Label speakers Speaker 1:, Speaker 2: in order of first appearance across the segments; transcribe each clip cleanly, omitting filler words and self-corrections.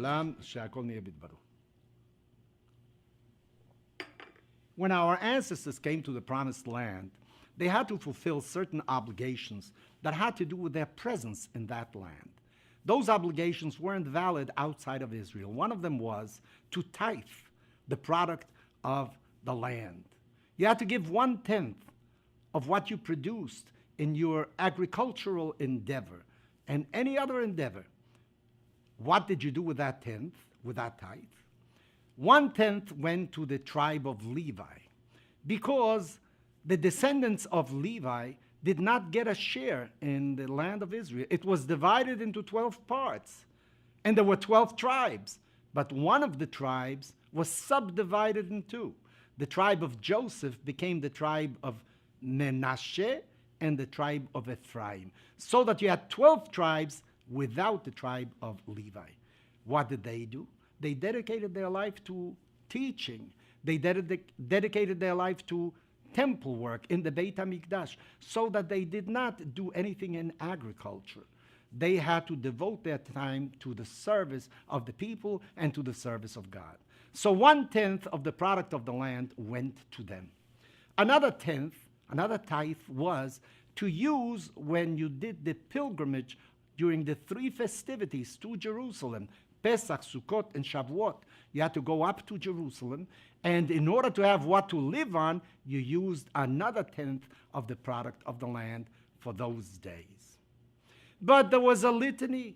Speaker 1: העולם, שהכל נהיה בדברו. When our ancestors came to the promised land, they had to fulfill certain obligations that had to do with their presence in that land. Those obligations weren't valid outside of Israel. One of them was to tithe the product of the land. You had to give 1/10 of what you produced in your agricultural endeavor and any other endeavor. What did you do with that tenth, with that tithe? 1/10 went to the tribe of Levi, because the descendants of Levi did not get a share in the land of Israel. It was divided into 12 parts, and there were 12 tribes, but one of the tribes was subdivided in two. The tribe of Joseph became the tribe of Menashe and the tribe of Ephraim, so that you had 12 tribes without the tribe of Levi. What did they do? They dedicated their life to teaching. They dedicated their life to temple work in the Beit HaMikdash, so that they did not do anything in agriculture. They had to devote their time to the service of the people and to the service of God. So 1/10 of the product of the land went to them. Another tenth, another tithe, was to use when you did the pilgrimage during the 3 festivities to Jerusalem, Pesach, Sukkot, and Shavuot. You had to go up to Jerusalem, and in order to have what to live on, you used another 10th of the product of the land for those days. But there was a litany.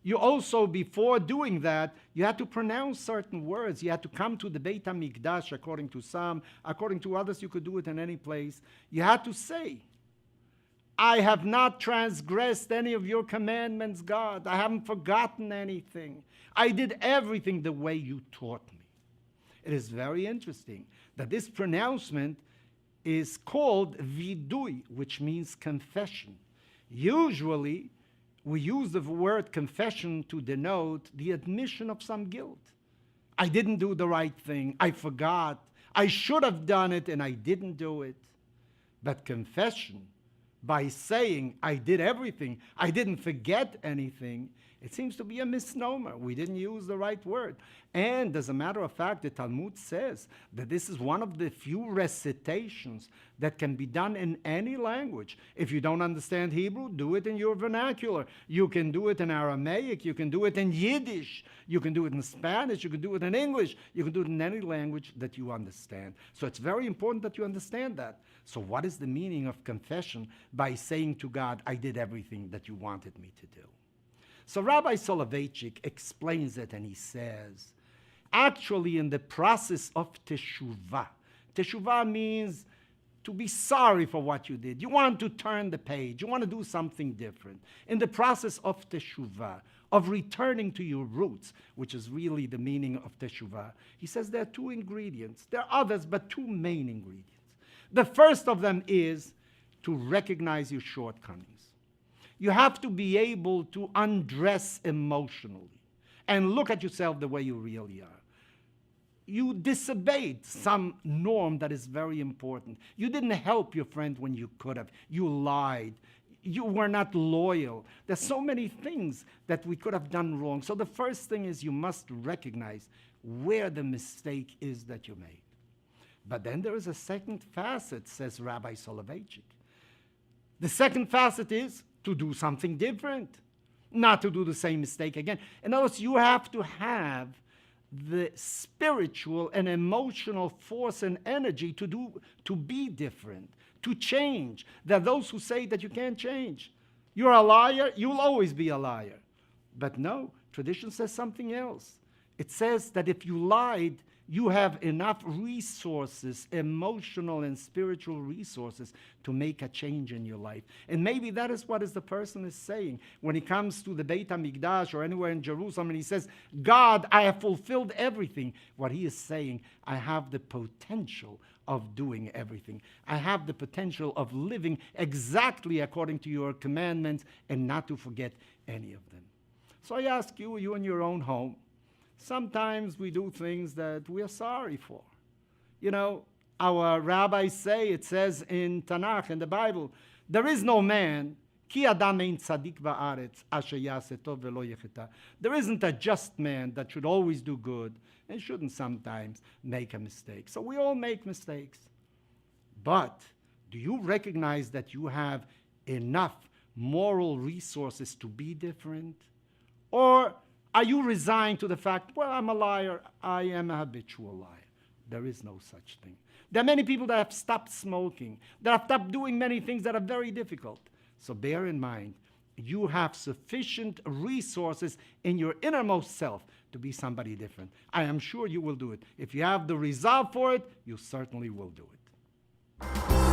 Speaker 1: You also, before doing that, you had to pronounce certain words. You had to come to the Beit HaMikdash, according to some. According to others, you could do it in any place. You had to say, I have not transgressed any of your commandments, God. I haven't forgotten anything. I did everything the way you taught me. It is very interesting that this pronouncement is called vidui, which means confession. Usually, we use the word confession to denote the admission of some guilt. I didn't do the right thing. I forgot. I should have done it and I didn't do it. But confession, by saying I did everything, I didn't forget anything, it seems to be a misnomer. We didn't use the right word. And as a matter of fact, the Talmud says that this is one of the few recitations that can be done in any language. If you don't understand Hebrew, do it in your vernacular. You can do it in Aramaic, you can do it in Yiddish, you can do it in Spanish, you can do it in English, you can do it in any language that you understand. So it's very important that you understand that. So what is the meaning of confession? By saying to God, I did everything that you wanted me to do. So Rabbi Soloveitchik explains it, and he says, actually in the process of teshuvah, teshuvah means to be sorry for what you did. You want to turn the page. You want to do something different. In the process of teshuvah, of returning to your roots, which is really the meaning of teshuvah, he says there are 2 ingredients. There are others, but 2 main ingredients. The first of them is to recognize your shortcomings. You have to be able to undress emotionally and look at yourself the way you really are. You disobeyed some norm that is very important. You didn't help your friend when you could have. You lied. You were not loyal. There's so many things that we could have done wrong. So the first thing is you must recognize where the mistake is that you made. But then there is a second facet, says Rabbi Soloveitchik. The second facet is to do something different, not to do the same mistake again. In other words, you have to have the spiritual and emotional force and energy to be different, to change. There are those who say that you can't change. You're a liar, you'll always be a liar. But no, tradition says something else. It says that if you lied, you have enough resources, emotional and spiritual resources, to make a change in your life. And maybe that is what the person is saying when he comes to the Beit HaMikdash or anywhere in Jerusalem and he says, God, I have fulfilled everything. What he is saying, I have the potential of doing everything. I have the potential of living exactly according to your commandments and not to forget any of them. So I ask you, in your own home, sometimes we do things that we are sorry for. You know, our rabbis say, it says in Tanakh, in the Bible, there is no man Ki adam ein tzadik ba'aretz asher yaseh tov velo yecheta. There isn't a just man that should always do good and shouldn't sometimes make a mistake. So we all make mistakes. But do you recognize that you have enough moral resources to be different? Or are you resigned to the fact, well, I'm a liar, I am a habitual liar? There is no such thing. There are many people that have stopped smoking, that have stopped doing many things that are very difficult. So bear in mind, you have sufficient resources in your innermost self to be somebody different. I am sure you will do it. If you have the resolve for it, you certainly will do it.